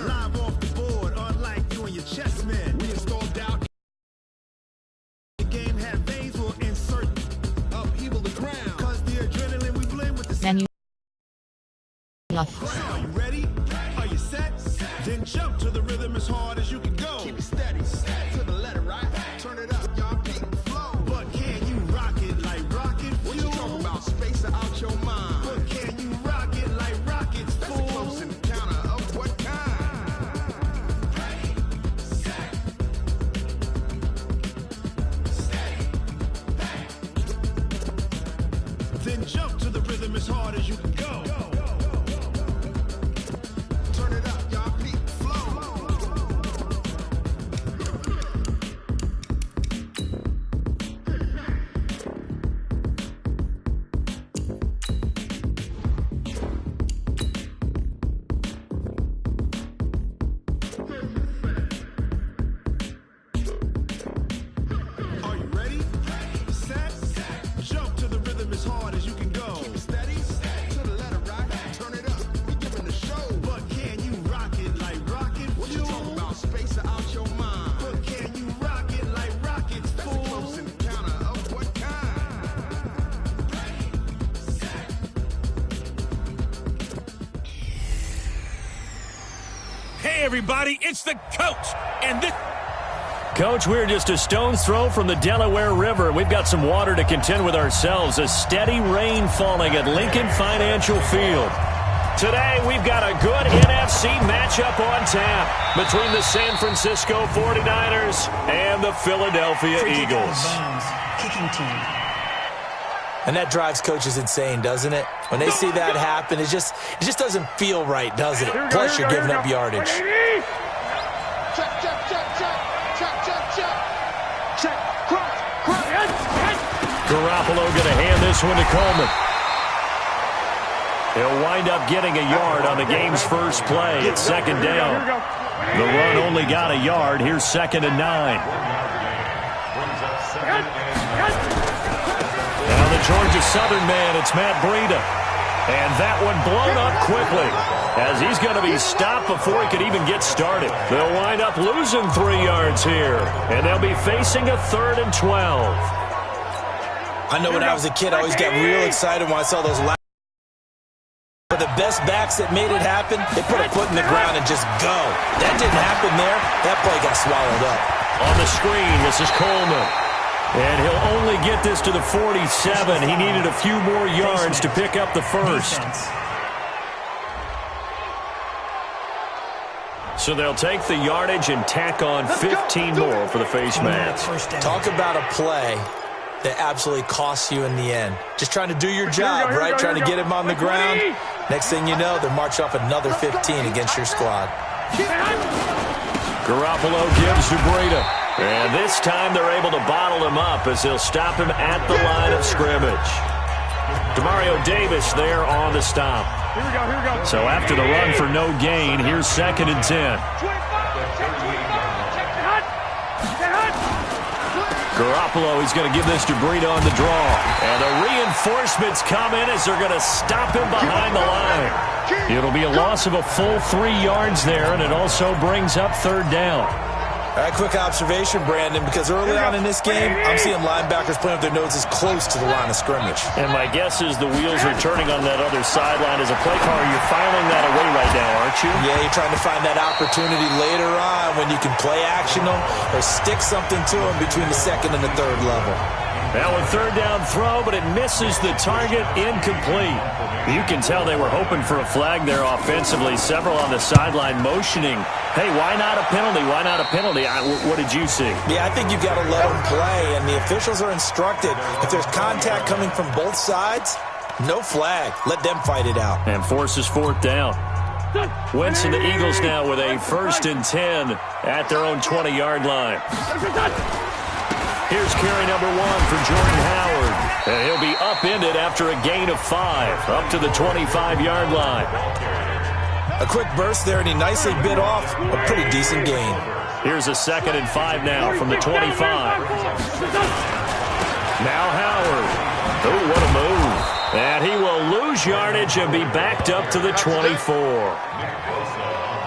Live off the board, unlike you and your chess men. We installed doubt. The game had veins, will insert upheaval the ground. Cause the adrenaline we blend with the Menu. Are you ready? Are you set? Then jump to the rhythm as hard as you can go. Keep it steady, to the letter, right? Turn it up, y'all keep flow. But can you rock it like rocket fuel? What you talking about? Space out your mind. But can you rock it like rockets, fool? That's a close encounter of what kind? Ready, set, steady, back. Then jump to the rhythm as hard as you can go. Turn it up, y'all keep flow. Are you ready? Set, jump to the rhythm as hard as you can go. Keep it steady, to the letter, right? Turn it up, we giving the show. But can you rock it like rocket fuel? What you talking about? Space out your mind. But can you rock it like rockets, fool? That's a close encounter of what kind? Ready, set. Hey, everybody, it's the coach, and this... Coach, we're just a stone's throw from the Delaware River. We've got some water to contend with ourselves. A steady rain falling at Lincoln Financial Field. Today, we've got a good NFC matchup on tap between the San Francisco 49ers and the Philadelphia Eagles. Kicking team. And that drives coaches insane, doesn't it? When they see that happen, it just doesn't feel right, does it? Plus, you're giving up yardage. Check, check, check, check. Check, check, check. Check, cross. Garoppolo going to hand this one to Coleman. He'll wind up getting a yard on the game's first play. It's second down. The run only got a yard. Here's 2nd and 9. Now the Georgia Southern man, it's Matt Breida. And that one blown up quickly as he's going to be stopped before he could even get started. They'll wind up losing 3 yards here, and they'll be facing a 3rd and 12. I know when I was a kid, I always got real excited when I saw those last. The best backs that made it happen, they put a foot in the ground and just go. That didn't happen there. That play got swallowed up. On the screen, this is Coleman. And he'll only get this to the 47. He needed a few more yards to pick up the first. So they'll take the yardage and tack on 15 more for the face mask. Talk about a play that absolutely costs you in the end. Just trying to do your job, right? Trying to get him on the ground. Next thing you know, they'll march off another 15 against your squad. Garoppolo gives to Breida. And this time they're able to bottle him up as they'll stop him at the line of scrimmage. Demario Davis there on the stop. Here we go. So after the run for no gain, here's 2nd and 10. Garoppolo, he's going to give this to Breida on the draw. And the reinforcements come in as they're going to stop him behind the line. It'll be a loss of a full 3 yards there, and it also brings up 3rd down. All right, quick observation, Brandon, because early on in this game, I'm seeing linebackers playing with their noses close to the line of scrimmage. And my guess is the wheels are turning on that other sideline. As a play caller, you're filing that away right now, aren't you? Yeah, you're trying to find that opportunity later on when you can play action them or stick something to them between the 2nd and the 3rd level. Now a 3rd down throw, but it misses the target, incomplete. You can tell they were hoping for a flag there offensively. Several on the sideline motioning. Hey, why not a penalty? Why not a penalty? What did you see? Yeah, I think you've got to let them play, and the officials are instructed. If there's contact coming from both sides, no flag. Let them fight it out. And forces 4th down. Wentz and the Eagles now with a 1st and 10 at their own 20-yard line. Here's carry number 1 for Jordan Howard. And he'll be upended after a gain of 5, up to the 25-yard line. A quick burst there, and he nicely bit off a pretty decent gain. Here's a 2nd and 5 now from the 25. Now Howard. Oh, what a move. And he will lose yardage and be backed up to the 24.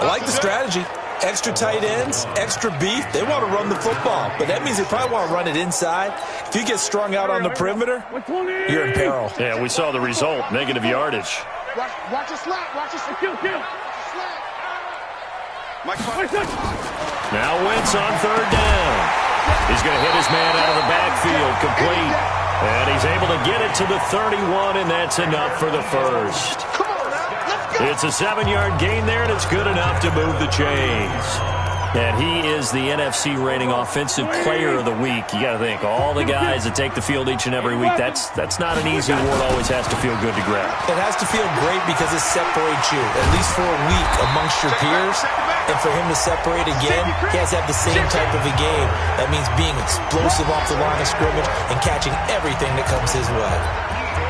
I like the strategy. Extra tight ends, extra beef. They want to run the football, but that means they probably want to run it inside. If you get strung out on the perimeter, you're in peril. Yeah, we saw the result, negative yardage. Watch a slap. Watch a slap. Now Wentz on third down. He's going to hit his man out of the backfield, complete. And he's able to get it to the 31, and that's enough for the first. It's a 7-yard gain there, and it's good enough to move the chains. And he is the NFC rating offensive player of the week. You got to think, all the guys that take the field each and every week, that's not an easy award. Always has to feel good to grab. It has to feel great because it separates you, at least for a week, amongst your peers. And for him to separate again, he has to have the same type of a game. That means being explosive off the line of scrimmage and catching everything that comes his way.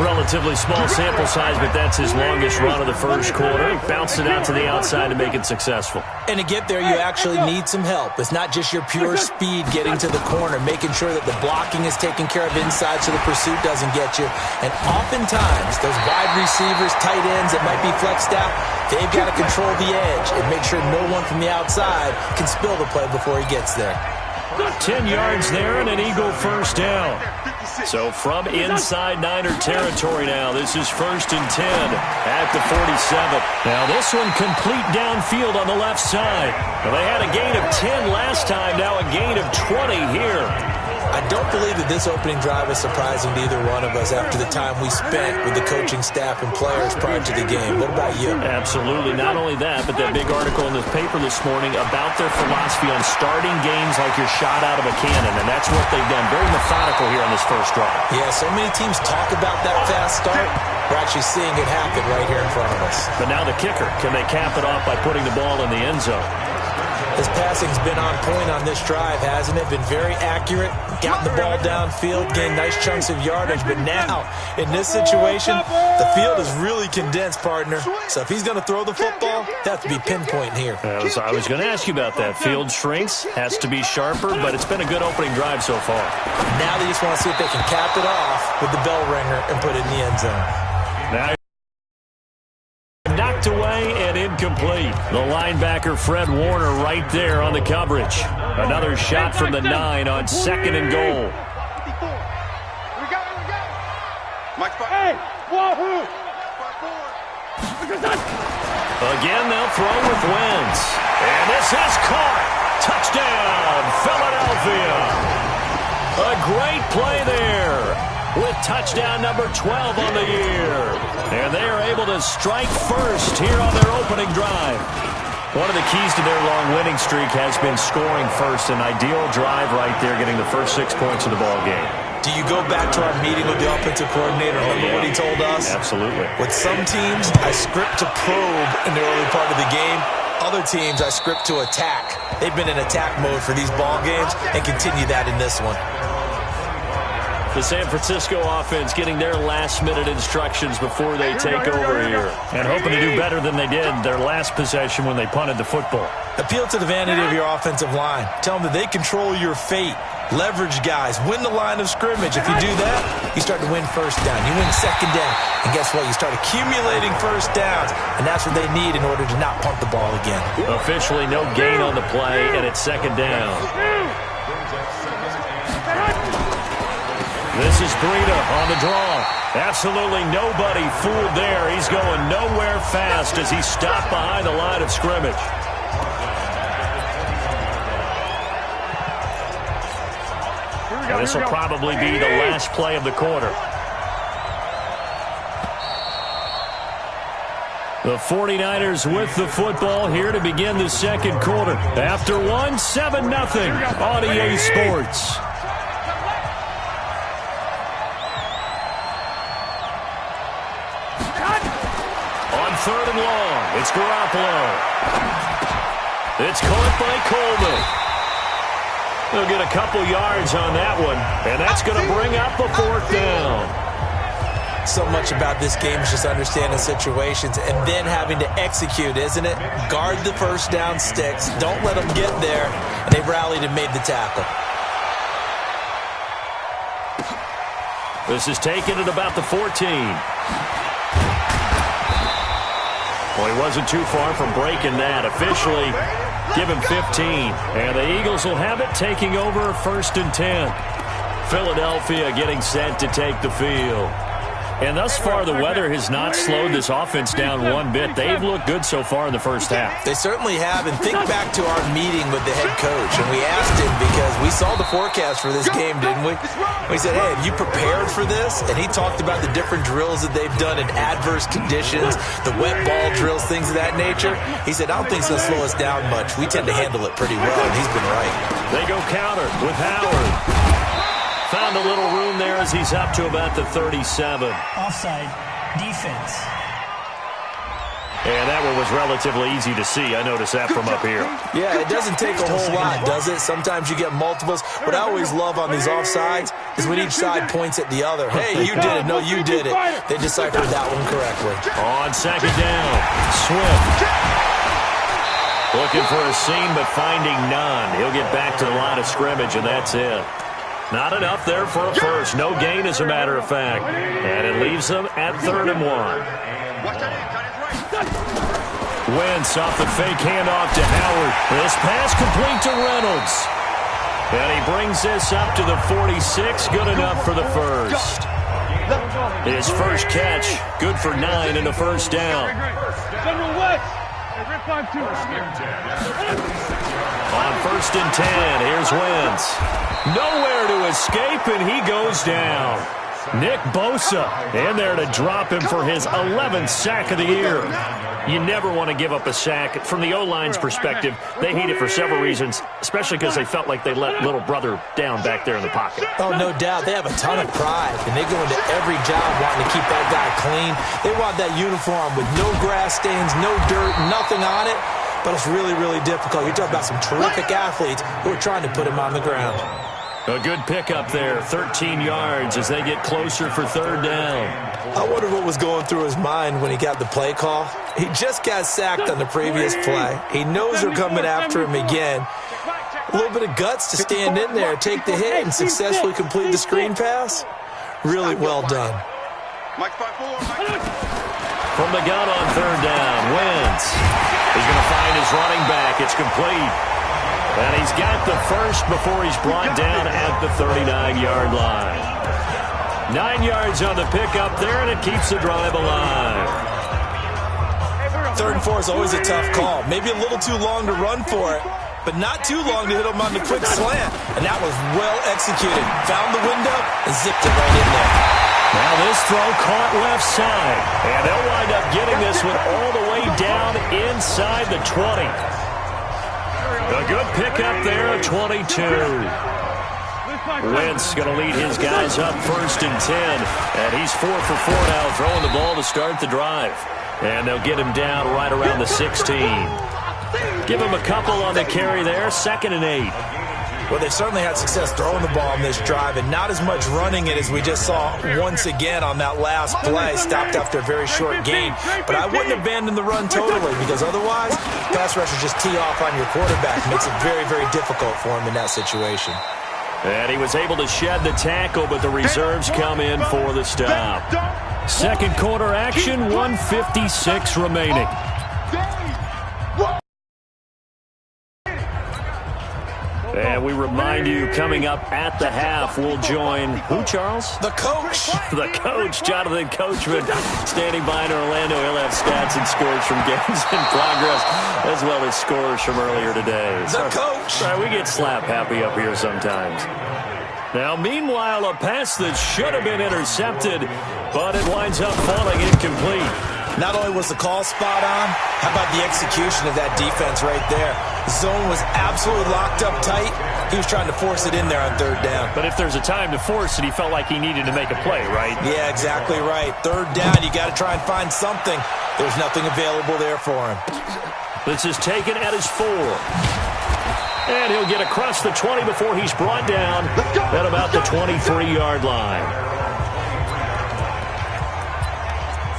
Relatively small sample size, but that's his longest run of the first quarter. He bounced it out to the outside to make it successful. And to get there, you actually need some help. It's not just your pure speed getting to the corner, making sure that the blocking is taken care of inside so the pursuit doesn't get you. And oftentimes, those wide receivers, tight ends that might be flexed out, they've got to control the edge and make sure no one from the outside can spill the play before he gets there. 10 yards there and an Eagle first down. So from inside Niner territory now, this is 1st and 10 at the 47. Now this one complete downfield on the left side. Well, they had a gain of 10 last time, now a gain of 20 here. I don't believe that this opening drive is surprising to either one of us after the time we spent with the coaching staff and players prior to the game. What about you? Absolutely. Not only that, but that big article in the paper this morning about their philosophy on starting games like you're shot out of a cannon, and that's what they've done. Very methodical here on this first drive. Yeah, so many teams talk about that fast start. We're actually seeing it happen right here in front of us. But now the kicker. Can they cap it off by putting the ball in the end zone? His passing's been on point on this drive, hasn't it? Been very accurate, gotten the ball downfield, gained nice chunks of yardage. But now, in this situation, the field is really condensed, partner. So if he's going to throw the football, they have to be pinpoint here. I was going to ask you about that. Field shrinks, has to be sharper, but it's been a good opening drive so far. Now they just want to see if they can cap it off with the bell ringer and put it in the end zone. Now knocked away and incomplete. The linebacker Fred Warner right there on the coverage. Another shot from the 9 on 2nd and goal. Hey, wahoo! Again, they'll throw with Wentz. And this is caught. Touchdown, Philadelphia. A great play there with touchdown number 12 on the year. And they are able to strike first here on their opening drive. One of the keys to their long winning streak has been scoring first. An ideal drive right there, getting the first 6 points of the ball game. Do you go back to our meeting with the offensive coordinator? Remember what he told us? Absolutely. With some teams, I script to probe in the early part of the game. Other teams, I script to attack. They've been in attack mode for these ball games and continue that in this one. The San Francisco offense getting their last-minute instructions before they take over here. And hoping to do better than they did their last possession when they punted the football. Appeal to the vanity of your offensive line. Tell them that they control your fate. Leverage guys. Win the line of scrimmage. If you do that, you start to win first down. You win second down. And guess what? You start accumulating first downs. And that's what they need in order to not punt the ball again. Officially no gain on the play, and it's second down. This is Breida on the draw. Absolutely nobody fooled there. He's going nowhere fast as he stopped behind the line of scrimmage. This will probably be the last play of the quarter. The 49ers with the football here to begin the second quarter. After one, 7-0 on EA Sports. Third and long. It's Garoppolo. It's caught by Coleman. They'll get a couple yards on that one, and that's going to bring up a 4th down. So much about this game is just understanding situations and then having to execute, isn't it? Guard the first down sticks. Don't let them get there. And they rallied and made the tackle. This is taken at about the 14. Well, he wasn't too far from breaking that. Officially, give him 15. And the Eagles will have it, taking over 1st and 10. Philadelphia getting set to take the field. And thus far, the weather has not slowed this offense down one bit. They've looked good so far in the first half. They certainly have. And think back to our meeting with the head coach. And we asked him, because we saw the forecast for this game, didn't we? We said, hey, have you prepared for this? And he talked about the different drills that they've done in adverse conditions, the wet ball drills, things of that nature. He said, I don't think it's going to slow us down much. We tend to handle it pretty well, and he's been right. They go counter with Howard. Found a little room there as he's up to about the 37. Offside defense. And that one was relatively easy to see. I noticed that from up here. Yeah, it doesn't take a whole lot, does it? Sometimes you get multiples. What I always love on these offsides is when each side points at the other. Hey, you did it. No, you did it. They deciphered that one correctly. On 2nd down, Swift. Looking for a seam, but finding none. He'll get back to the line of scrimmage, and that's it. Not enough there for a first. No gain, as a matter of fact. And it leaves them at 3rd and 1. Wentz off the fake handoff to Howard. This pass complete to Reynolds. And he brings this up to the 46. Good enough for the first. His first catch, good for 9 and a first down. On 1st and 10, here's Wentz. Nowhere to escape, and he goes down. Nick Bosa in there to drop him for his 11th sack of the year. You never want to give up a sack. From the O-line's perspective, they hate it for several reasons, especially because they felt like they let little brother down back there in the pocket. Oh, no doubt. They have a ton of pride, and they go into every job wanting to keep that guy clean. They want that uniform with no grass stains, no dirt, nothing on it. But it's really, really difficult. You're talking about some terrific athletes who are trying to put him on the ground. A good pickup there, 13 yards as they get closer for 3rd down. I wonder what was going through his mind when he got the play call. He just got sacked on the previous play. He knows they're coming after him again. A little bit of guts to stand in there, take the hit, and successfully complete the screen pass. Really well done. From the gun on 3rd down, Wentz. He's going to find his running back. It's complete. And he's got the first before he's brought down at the 39-yard line. 9 yards on the pickup there, and it keeps the drive alive. 3rd and 4 is always a tough call. Maybe a little too long to run for it, but not too long to hit him on the quick slant. And that was well executed. Found the window and zipped it right in there. Now this throw caught left side. And they'll wind up getting this one all the way down inside the 20. A good pickup there at 22. Wentz going to lead his guys up 1st and 10. And he's 4 for 4 now, throwing the ball to start the drive. And they'll get him down right around the 16. Give him a couple on the carry there, 2nd and 8. Well, they've certainly had success throwing the ball on this drive, and not as much running it as we just saw once again on that last play, stopped after a very short gain. But I wouldn't abandon the run totally, because otherwise, pass rushers just tee off on your quarterback. Makes it very, very difficult for him in that situation. And he was able to shed the tackle, but the reserves come in for the stop. 2nd quarter action, 1:56 remaining. And we remind you, coming up at the half, we'll join who, Charles? The coach. The coach, Jonathan Coachman, standing by in Orlando. He'll have stats and scores from games in progress, as well as scores from earlier today. The coach. Sorry, we get slap happy up here sometimes. Now, meanwhile, a pass that should have been intercepted, but it winds up falling incomplete. Not only was the call spot on, how about the execution of that defense right there? Zone was absolutely locked up tight. He was trying to force it in there on 3rd down. But if there's a time to force it, he felt like he needed to make a play, right? Yeah, exactly right. 3rd down, you got to try and find something. There's nothing available there for him. This is taken at his 4. And he'll get across the 20 before he's brought down at about the 23-yard line.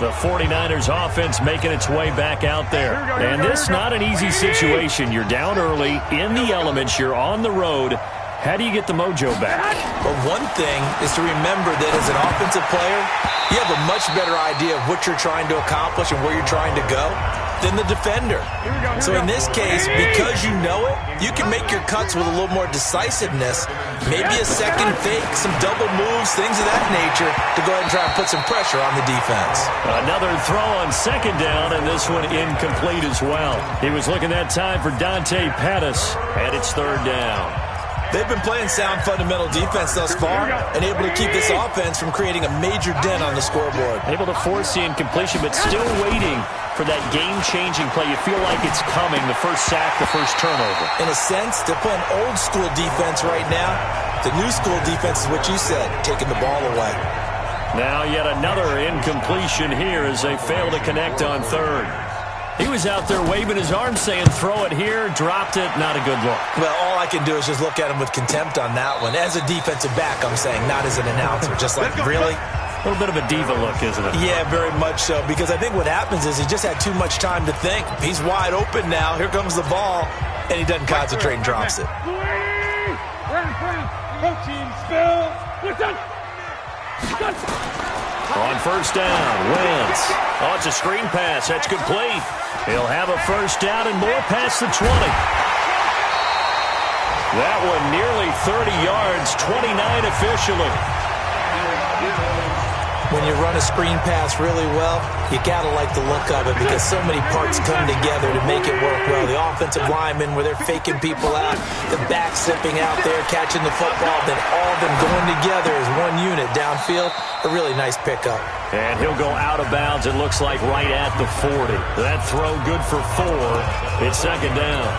The 49ers offense making its way back out there. And this not an easy situation. You're down early, in the elements, you're on the road. How do you get the mojo back? Well, one thing is to remember that as an offensive player, you have a much better idea of what you're trying to accomplish and where you're trying to go. than the defender. So in this case, because you know it, you can make your cuts with a little more decisiveness, maybe a second fake, some double moves, things of that nature, to go ahead and try and put some pressure on the defense. Another throw on second down, and this one incomplete as well. He was looking that time for Dante Pettis, and it's third down. They've been playing sound fundamental defense thus far and able to keep this offense from creating a major dent on the scoreboard. Able to force the incompletion, but still waiting for that game-changing play. You feel like it's coming, the first sack, the first turnover. In a sense, they're playing old-school defense right now. The new-school defense is what you said, taking the ball away. Now yet another incompletion here as they fail to connect on third. He was out there waving his arms saying, throw it here, dropped it, not a good look. Well, all I can do is just look at him with contempt on that one. As a defensive back, I'm saying, not as an announcer. Just like, really? A little bit of a diva look, isn't it? Yeah, very much so, because I think what happens is he just had too much time to think. He's wide open now. Here comes the ball, and he doesn't concentrate and drops it. On first down, Wentz. Oh, it's a screen pass. That's complete. He'll have a first down and more past the 20. That one nearly 30 yards, 29 officially. When you run a screen pass really well, you got to like the look of it because so many parts come together to make it work well. The offensive linemen, where they're faking people out, the back slipping out there, catching the football, then all of them going together as one unit downfield. A really nice pickup. And he'll go out of bounds, it looks like, right at the 40. That throw good for 4. It's second down.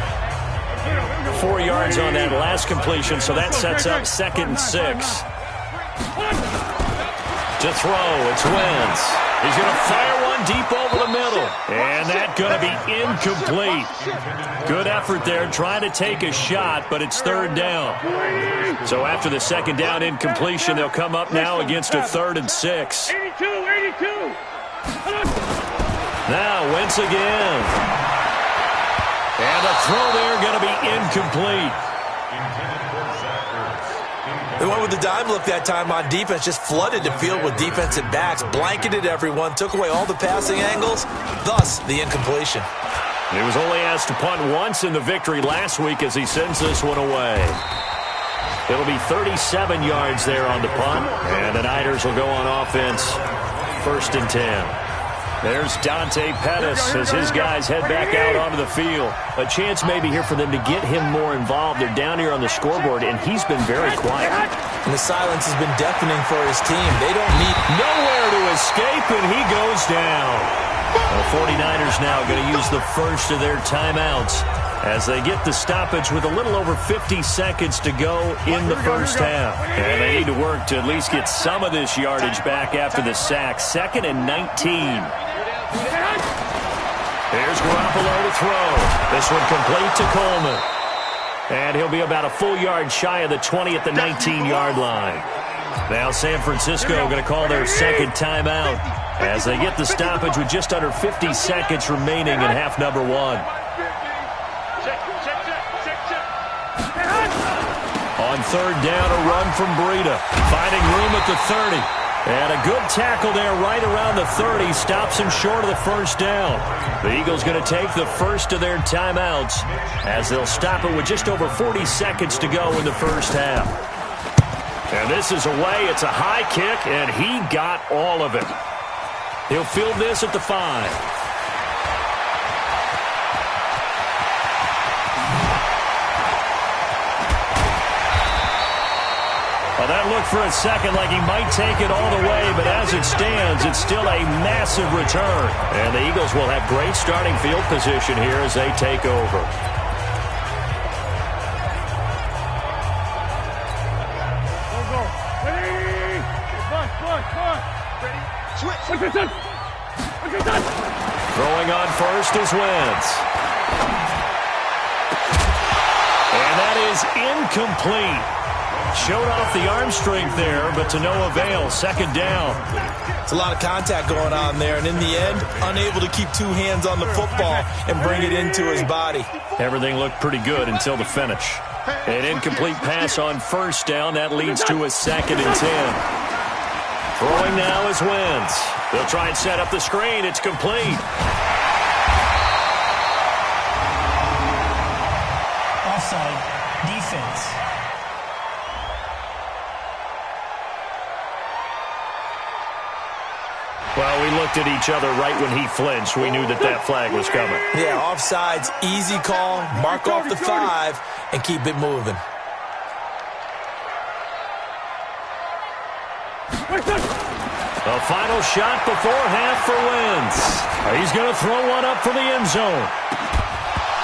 4 yards on that last completion, so that sets up 2nd and 6. To throw, it's Wentz. He's going to fire one deep over the middle. And that's going to be incomplete. Good effort there, trying to take a shot, but it's third down. So after the second down incompletion, they'll come up now against a 3rd and 6. 82. Now Wentz again. And a throw there going to be incomplete. They went with the dime look that time on defense, just flooded the field with defensive backs, blanketed everyone, took away all the passing angles, thus the incompletion. He was only asked to punt once in the victory last week as he sends this one away. It'll be 37 yards there on the punt, and the Niners will go on offense, 1st and 10. There's Dante Pettis as his guys head back out onto the field. A chance maybe here for them to get him more involved. They're down here on the scoreboard, and he's been very quiet. And the silence has been deafening for his team. They don't need nowhere to escape, and he goes down. The 49ers now going to use the first of their timeouts as they get the stoppage with a little over 50 seconds to go in the first half. And they need to work to at least get some of this yardage back after the sack. 2nd and 19. Here's Garoppolo to throw. This one complete to Coleman. And he'll be about a full yard shy of the 20 at the 19-yard line. Now San Francisco going to call their second timeout as they get the stoppage with just under 50 seconds remaining in half number 1. On third down, a run from Breida. Finding room at the 30. And a good tackle there right around the 30. Stops him short of the first down. The Eagles going to take the first of their timeouts as they'll stop it with just over 40 seconds to go in the first half. And this is away. It's a high kick, and he got all of it. He'll field this at the 5. Well, that looked for a second like he might take it all the way, but as it stands, it's still a massive return. And the Eagles will have great starting field position here as they take over. Throwing on first is Wentz. And that is incomplete. Showed off the arm strength there, but to no avail. Second down. It's a lot of contact going on there, and in the end, unable to keep 2 hands on the football and bring it into his body. Everything looked pretty good until the finish. An incomplete pass on first down. That leads to a 2nd and 10. Throwing now is Wentz. They'll try and set up the screen. It's complete. looked at each other right when he flinched. We knew that that flag was coming. Yeah, offsides, easy call, mark off the 5, and keep it moving. A final shot before half for Wentz. He's going to throw one up for the end zone.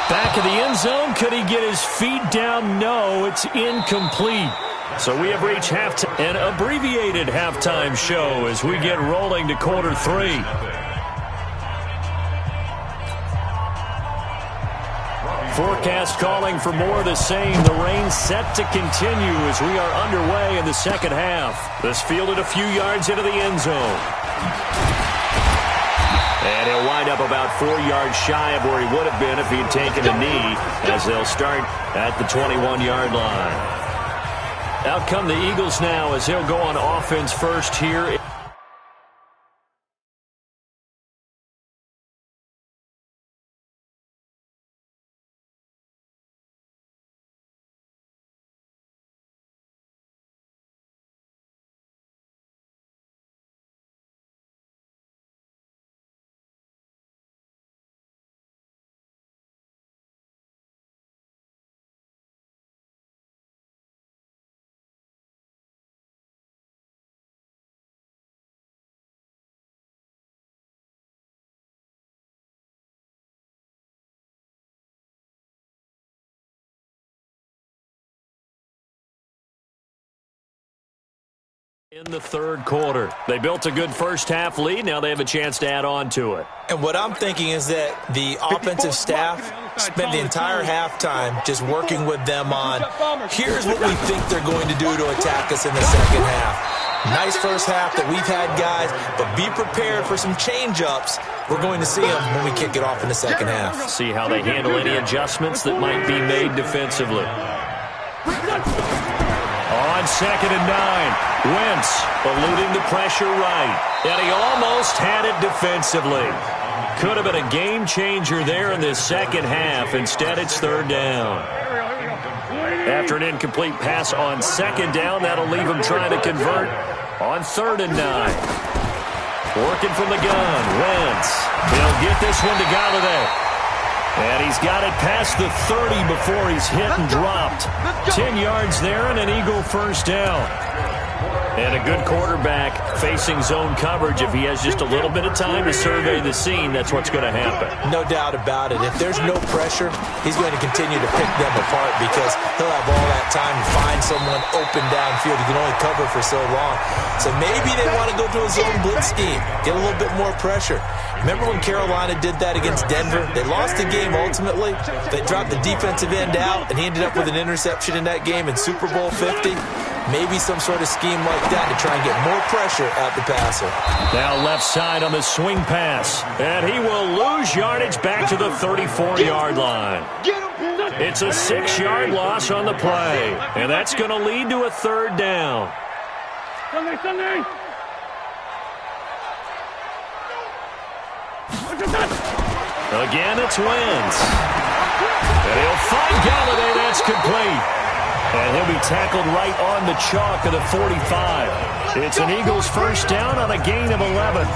Back of the end zone. Could he get his feet down? No, it's incomplete. So we have reached halftime, an abbreviated halftime show as we get rolling to quarter 3. Forecast calling for more of the same. The rain set to continue as we are underway in the second half. This fielded a few yards into the end zone. And he'll wind up about 4 yards shy of where he would have been if he had taken a knee, as they'll start at the 21-yard line. Out come the Eagles now as he'll go on offense first here. In the third quarter. They built a good first half lead. Now they have a chance to add on to it. And what I'm thinking is that the offensive staff spent the entire halftime just working with them on, here's what we think they're going to do to attack us in the second half. Nice first half that we've had, guys, but be prepared for some change-ups. We're going to see them when we kick it off in the second half. See how they handle any adjustments that might be made defensively. On 2nd and 9, Wentz eluding the pressure right. And he almost had it defensively. Could have been a game changer there in this second half. Instead, it's third down. After an incomplete pass on 2nd down, that'll leave him trying to convert on 3rd and 9. Working from the gun, Wentz. He'll get this one to Galladay. And he's got it past the 30 before he's hit and dropped. 10 yards there and an Eagle first down. And a good quarterback facing zone coverage. If he has just a little bit of time to survey the scene, that's what's going to happen. No doubt about it. If there's no pressure, he's going to continue to pick them apart because he'll have all that time to find someone open downfield. He can only cover for so long. So maybe they want to go to a zone blitz scheme, get a little bit more pressure. Remember when Carolina did that against Denver? They lost the game ultimately. They dropped the defensive end out, and he ended up with an interception in that game in Super Bowl 50. Maybe some sort of scheme like that to try and get more pressure at the passer. Now left side on the swing pass. And he will lose yardage back to the 34-yard line. It's a 6-yard loss on the play. And that's going to lead to a third down. Again, it's Wentz. And he'll find Galladay. That's complete. And he'll be tackled right on the chalk of the 45. It's an Eagles first down on a gain of 11.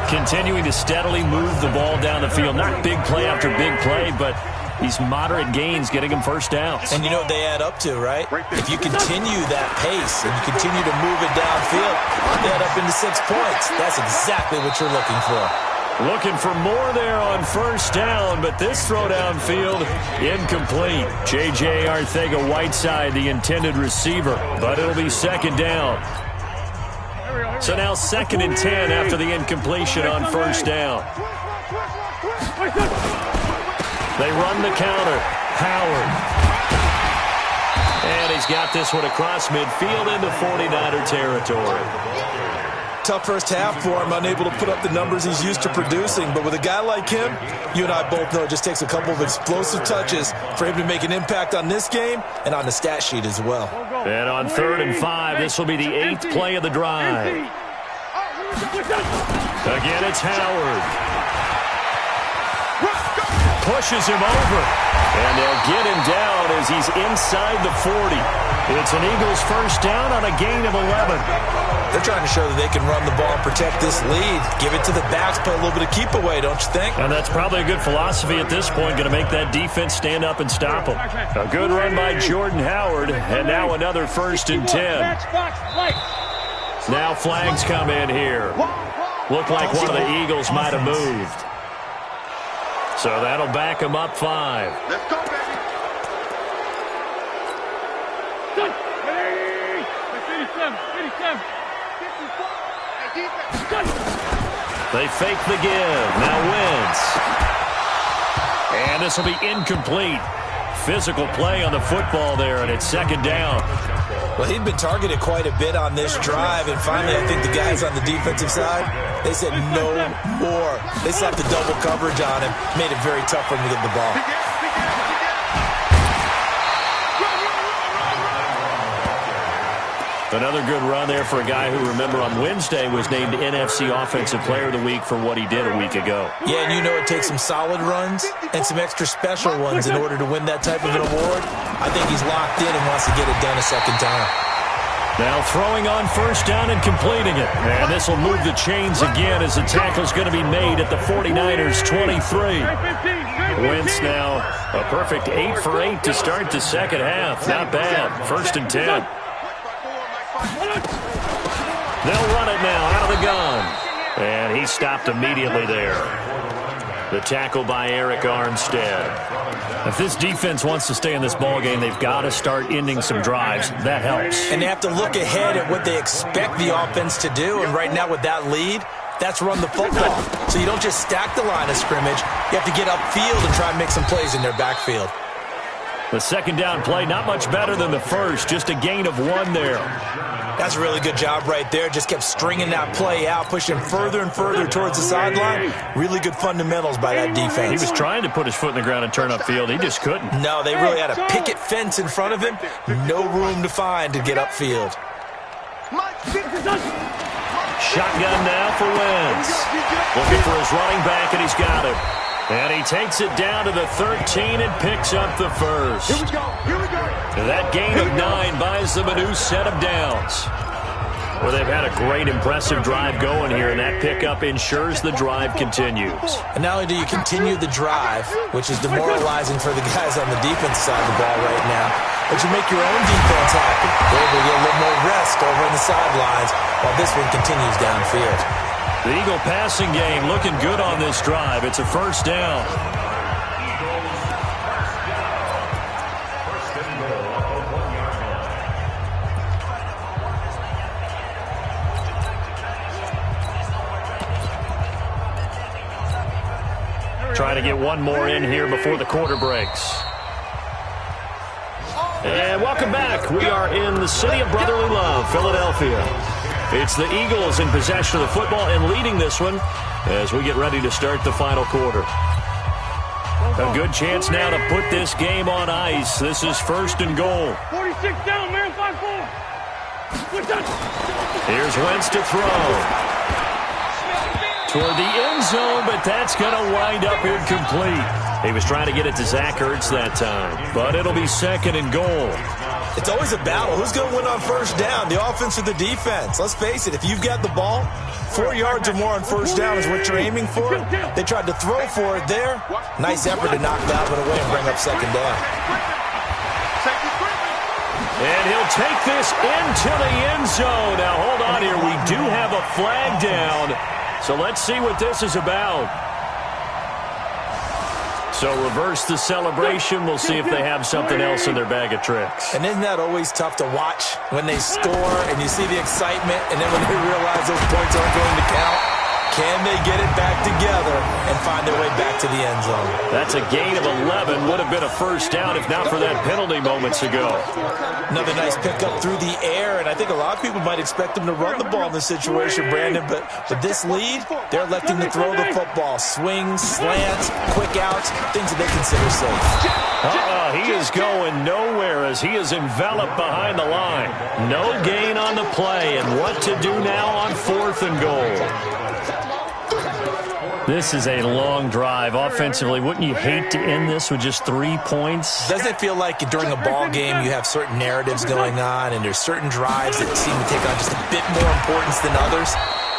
Continuing to steadily move the ball down the field. Not big play after big play, but these moderate gains getting him first downs. And you know what they add up to, right? If you continue that pace and you continue to move it downfield, they add up into 6 points. That's exactly what you're looking for. Looking for more there on first down, but this throw downfield incomplete. J.J. Arcega-Whiteside, the intended receiver, but it'll be second down. So now 2nd and 10 after the incompletion on first down. They run the counter. Howard. And he's got this one across midfield into 49er territory. Tough first half for him, unable to put up the numbers he's used to producing. But with a guy like him, you and I both know it just takes a couple of explosive touches for him to make an impact on this game and on the stat sheet as well. And on 3rd and 5, this will be the 8th play of the drive. Again, it's Howard. Pushes him over. And they'll get him down as he's inside the 40. It's an Eagles first down on a gain of 11. They're trying to show that they can run the ball and protect this lead. Give it to the backs, play a little bit of keep away, don't you think? And that's probably a good philosophy at this point, going to make that defense stand up and stop them. A good run by Jordan Howard, and now another 1st and 10. Now flags come in here. Looked like one of the Eagles might have moved. So that'll back them up 5. Let's go, baby. They fake the give. Now Wentz. And this will be incomplete. Physical play on the football there, and it's 2nd down. Well, he'd been targeted quite a bit on this drive, and finally I think the guys on the defensive side, they said no more. They slapped the double coverage on him, made it very tough for him to get the ball. Another good run there for a guy who, remember, on Wednesday was named NFC Offensive Player of the Week for what he did a week ago. Yeah, and you know it takes some solid runs and some extra special ones in order to win that type of an award. I think he's locked in and wants to get it done a second time. Now throwing on 1st down and completing it. And this will move the chains again as the tackle's going to be made at the 49ers 23. Wentz now a perfect 8 for 8 to start the second half. Not bad. 1st and 10. They'll run it now out of the gun. And he stopped immediately there. The tackle by Eric Armstead. If this defense wants to stay in this ballgame, they've got to start ending some drives. That helps. And they have to look ahead at what they expect the offense to do. And right now with that lead, that's run the football. So you don't just stack the line of scrimmage. You have to get upfield and try and make some plays in their backfield. The 2nd down play, not much better than the first. Just a gain of 1 there. That's a really good job right there. Just kept stringing that play out, pushing further and further towards the sideline. Really good fundamentals by that defense. He was trying to put his foot in the ground and turn upfield. He just couldn't. No, they really had a picket fence in front of him. No room to find to get upfield. Shotgun now for Wentz. Looking for his running back, and he's got him. And he takes it down to the 13 and picks up the first. Here we go. And that gain of 9 buys them a new set of downs. Well, they've had a great, impressive drive going here, and that pickup ensures the drive continues. And not only do you continue the drive, which is demoralizing for the guys on the defense side of the ball right now, but you make your own defense happy. They're able to get a little more rest over on the sidelines while this one continues downfield. The Eagle passing game looking good on this drive. It's a 1st down. Trying to get one more in here before the quarter breaks. And welcome back. We are in the city of brotherly love, Philadelphia. It's the Eagles in possession of the football and leading this one as we get ready to start the final quarter. A good chance now to put this game on ice. This is 1st and goal. 46 down, man, 5-4. Here's Wentz to throw. Toward the end zone, but that's going to wind up incomplete. He was trying to get it to Zach Ertz that time, but it'll be 2nd and goal. It's always a battle. Who's going to win on 1st down, the offense or the defense? Let's face it, if you've got the ball, 4 yards or more on 1st down is what you're aiming for. They tried to throw for it there. Nice effort to knock that one away and bring up 2nd down. And he'll take this into the end zone. Now, hold on here. We do have a flag down, so let's see what this is about. So reverse the celebration. We'll see if they have something else in their bag of tricks. And isn't that always tough to watch when they score and you see the excitement, and then when they realize those points aren't going to count? Can they get it back together and find their way back to the end zone? That's a gain of 11. Would have been a 1st down if not for that penalty moments ago. Another nice pickup through the air, and I think a lot of people might expect them to run the ball in this situation, Brandon, but with this lead, they're electing to throw the football. Swings, slants, quick outs, things that they consider safe. He is going nowhere as he is enveloped behind the line. No gain on the play, and what to do now on 4th and goal. This is a long drive. Offensively, wouldn't you hate to end this with just 3 points? Doesn't it feel like during a ball game you have certain narratives going on and there's certain drives that seem to take on just a bit more importance than others?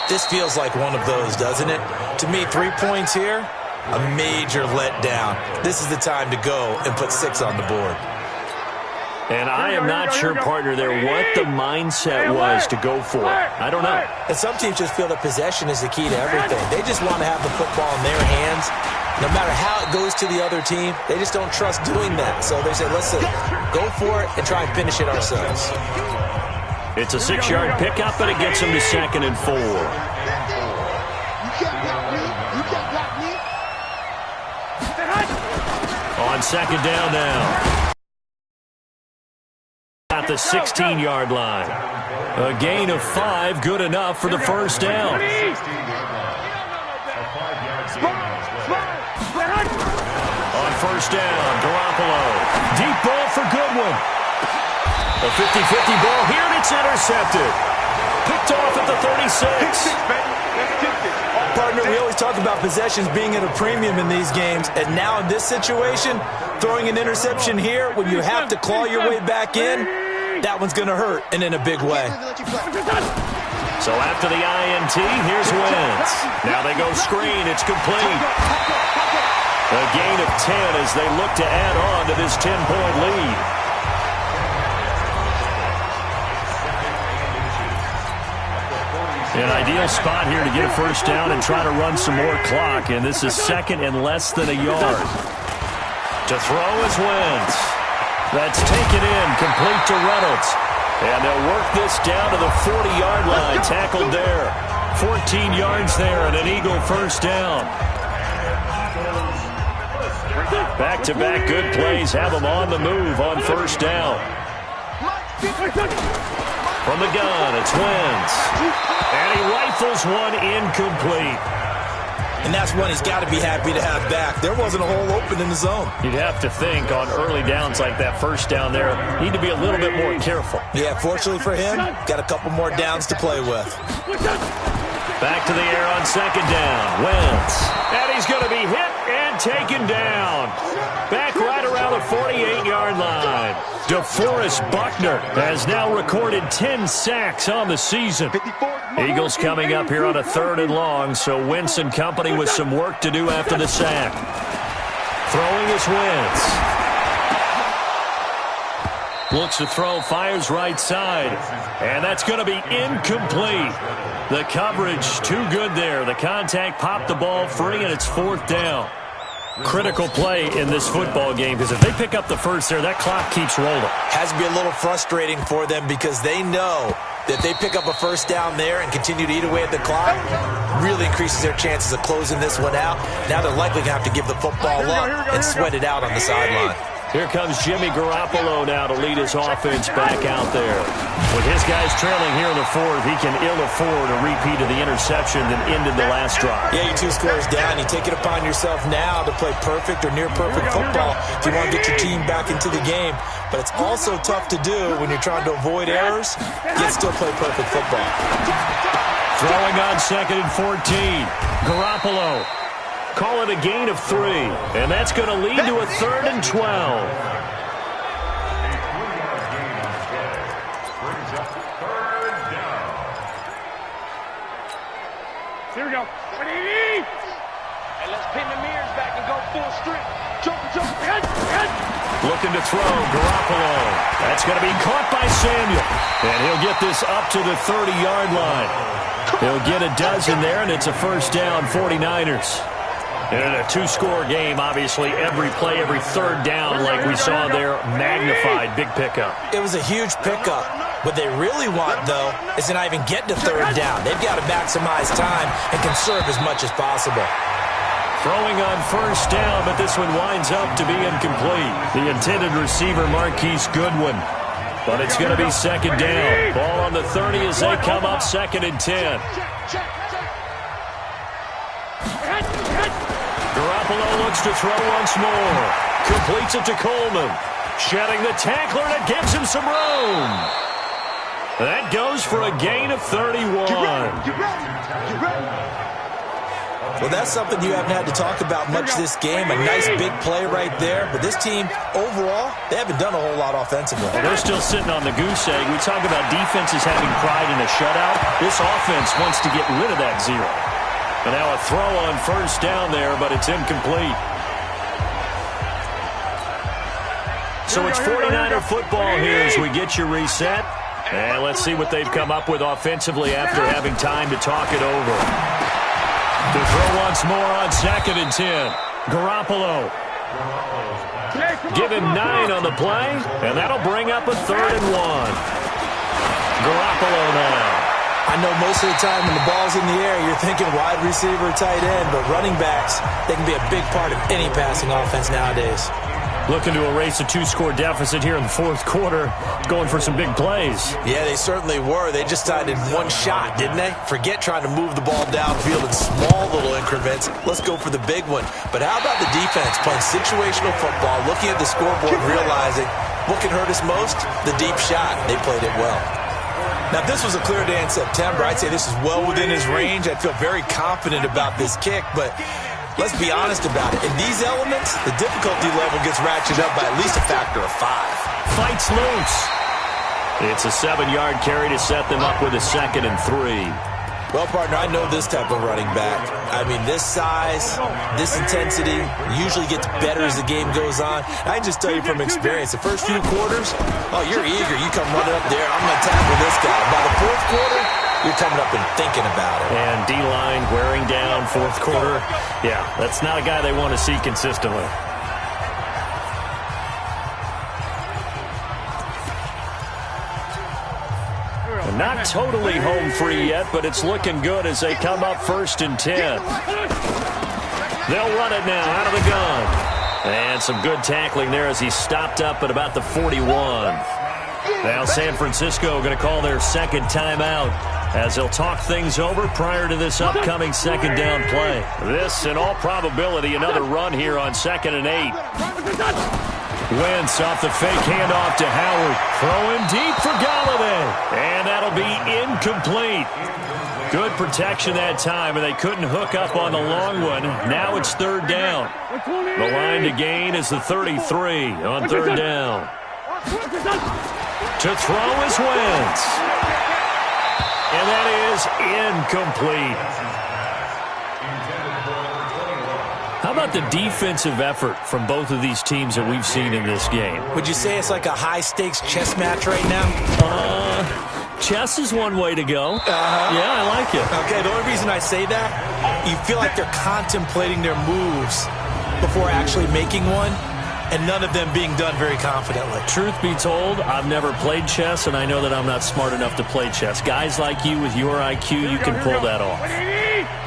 This feels like one of those, doesn't it? To me, 3 points here, a major letdown. This is the time to go and put 6 on the board. And I am not sure, partner, there what the mindset was to go for it. I don't know. And some teams just feel that possession is the key to everything. They just want to have the football in their hands. No matter how it goes to the other team, they just don't trust doing that. So they say, listen, go for it and try and finish it ourselves. It's a 6-yard pickup, and it gets them to 2nd and 4. You can't block me. You can't block me. On 2nd down now. At the 16-yard line. A gain of 5, good enough for the first down. On 1st down, Garoppolo. Deep ball for Goodwin. A 50-50 ball here, and it's intercepted. Picked off at the 36. Partner, we always talk about possessions being at a premium in these games, and now in this situation, throwing an interception here when you have to claw your way back in, that one's going to hurt, and in a big way. So after the INT, here's Wentz. Now they go screen. It's complete. A gain of 10 as they look to add on to this 10-point lead. An ideal spot here to get a first down and try to run some more clock, and this is 2nd and less than a yard. To throw is Wentz. That's taken in, complete to Reynolds. And they'll work this down to the 40-yard line, tackled there. 14 yards there and an Eagle first down. Back-to-back good plays have them on the move on first down. From the gun, it's Wentz. And he rifles one incomplete. And that's one he's got to be happy to have back. There wasn't a hole open in the zone. You'd have to think on early downs like that first down there, need to be a little bit more careful. Yeah, fortunately for him, got a couple more downs to play with. Back to the air on 2nd down. Wentz. And he's going to be hit and taken down. Back right around the 48-yard line. DeForest Buckner has now recorded 10 sacks on the season. Eagles coming up here on a 3rd and long, so Wentz and company with some work to do after the sack. Throwing is Wentz. Looks to throw, fires right side. And that's going to be incomplete. The coverage too good there. The contact popped the ball free, and it's 4th down. Critical play in this football game, because if they pick up the first there, that clock keeps rolling. Has to be a little frustrating for them because they know that they pick up a first down there and continue to eat away at the clock, really increases their chances of closing this one out. Now they're likely going to have to give the football up and sweat it out on the sideline. Here comes Jimmy Garoppolo now to lead his offense back out there. With his guys trailing here in the 4th, he can ill afford a repeat of the interception that ended the last drive. Yeah, you 2 scores down. You take it upon yourself now to play perfect or near perfect football if you want to get your team back into the game. But it's also tough to do when you're trying to avoid errors, yet still play perfect football. Throwing on 2nd and 14. Garoppolo. Call it a gain of 3, and that's going to lead to a 3rd and 12. Here we go. Hey, let's pin the mirrors back and go full strength. Looking to throw, Garoppolo. That's going to be caught by Samuel. And he'll get this up to the 30-yard line. He'll get a dozen there, and it's a first down, 49ers. And in a 2-score game, obviously, every play, every 3rd down, like we saw there, magnified, big pickup. It was a huge pickup. What they really want, though, is to not even get to 3rd down. They've got to maximize time and conserve as much as possible. Throwing on first down, but this one winds up to be incomplete. The intended receiver, Marquise Goodwin. But it's going to be 2nd down. Ball on the 30 as they come up 2nd and 10. Garoppolo looks to throw once more. Completes it to Coleman. Shedding the tackler, and it gives him some room. That goes for a gain of 31. Well, that's something you haven't had to talk about much this game. A nice big play right there. But this team, overall, they haven't done a whole lot offensively. Well, they're still sitting on the goose egg. We talk about defenses having pride in a shutout. This offense wants to get rid of that zero. And now a throw on first down there, but it's incomplete. So it's 49er football here as we get you reset. And let's see what they've come up with offensively after having time to talk it over. To throw once more on 2nd and 10. Garoppolo. Give him 9 on the play, and that'll bring up a 3rd and 1. Garoppolo now. I know most of the time when the ball's in the air, you're thinking wide receiver, tight end, but running backs, they can be a big part of any passing offense nowadays. Looking to erase a 2-score deficit here in the 4th quarter, going for some big plays. Yeah, they certainly were. They just decided one shot, didn't they? Forget trying to move the ball downfield in small little increments. Let's go for the big one. But how about the defense playing situational football, looking at the scoreboard, realizing what can hurt us most? The deep shot. They played it well. Now, if this was a clear day in September, I'd say this is well within his range. I'd feel very confident about this kick, but let's be honest about it. In these elements, the difficulty level gets ratcheted up by at least a factor of 5. Fights loose. It's a 7-yard carry to set them up with a 2nd and 3. Well, partner, I know this type of running back. I mean, this size, this intensity usually gets better as the game goes on. I can just tell you from experience, the first few quarters, oh, you're eager. You come running up there, I'm going to tackle this guy. By the 4th quarter, you're coming up and thinking about it. And D-line wearing down 4th quarter. Yeah, that's not a guy they want to see consistently. Not totally home free yet, but it's looking good as they come up 1st and 10. They'll run it now out of the gun. And some good tackling there as he stopped up at about the 41. Now San Francisco going to call their 2nd timeout as they'll talk things over prior to this upcoming 2nd down play. This, in all probability, another run here on 2nd and 8. Wentz off the fake handoff to Howard. Throwing deep for Galladay. And that'll be incomplete. Good protection that time, and they couldn't hook up on the long one. Now it's 3rd down. The line to gain is the 33 on 3rd down. To throw is Wentz. And that is incomplete. How about the defensive effort from both of these teams that we've seen in this game? Would you say it's like a high-stakes chess match right now? Chess is one way to go. Yeah, I like it. Okay, the only reason I say that, you feel like they're contemplating their moves before actually making one, and none of them being done very confidently. Truth be told, I've never played chess, and I know that I'm not smart enough to play chess. Guys like you with your IQ, you can pull that off.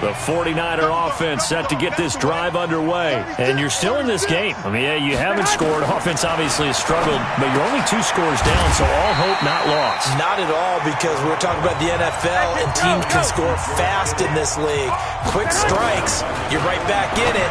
The 49er offense set to get this drive underway. And you're still in this game. I mean, yeah, you haven't scored. Offense obviously has struggled, but you're only 2 scores down, so all hope not lost. Not at all, because we're talking about the NFL, and teams can score fast in this league. Quick strikes, you're right back in it.